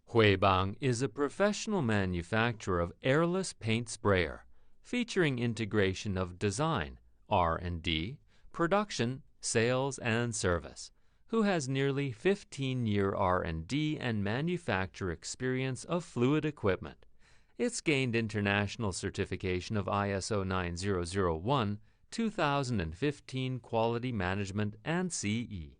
Hvban is a professional manufacturer of airless paint sprayer, featuring integration of design, R&D, production, sales, and service, who has nearly 15-year R&D and manufacture experience of fluid equipment. It's gained international certification of ISO 9001, 2015 Quality Management and CE.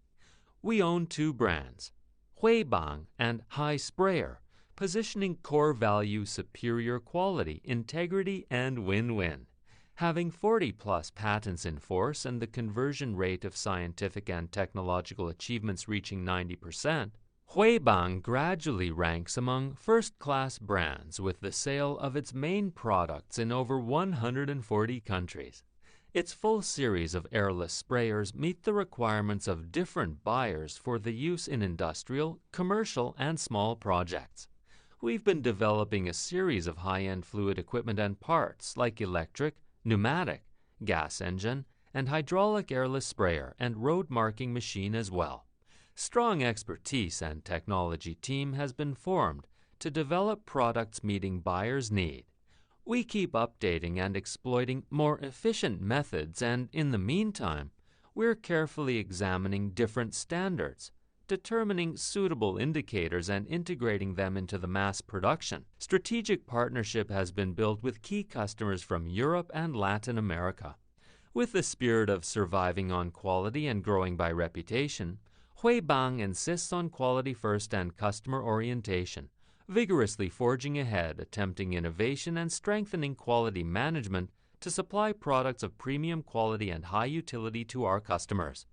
We own two brands, Hvban and High Sprayer, positioning core value superior quality, integrity, and win-win. Having 40-plus patents in force and the conversion rate of scientific and technological achievements reaching 90%, Hvban gradually ranks among first-class brands with the sale of its main products in over 140 countries. Its full series of airless sprayers meet the requirements of different buyers for the use in industrial, commercial, and small projects. We've been developing a series of high-end fluid equipment and parts like electric, pneumatic, gas engine, and hydraulic airless sprayer and road marking machine as well. Strong expertise and technology team has been formed to develop products meeting buyers' need. We keep updating and exploiting more efficient methods, and in the meantime, we're carefully examining different standards, determining suitable indicators and integrating them into the mass production. Strategic partnership has been built with key customers from Europe and Latin America. With the spirit of surviving on quality and growing by reputation, Hvban insists on quality first and customer orientation, vigorously forging ahead, attempting innovation and strengthening quality management to supply products of premium quality and high utility to our customers.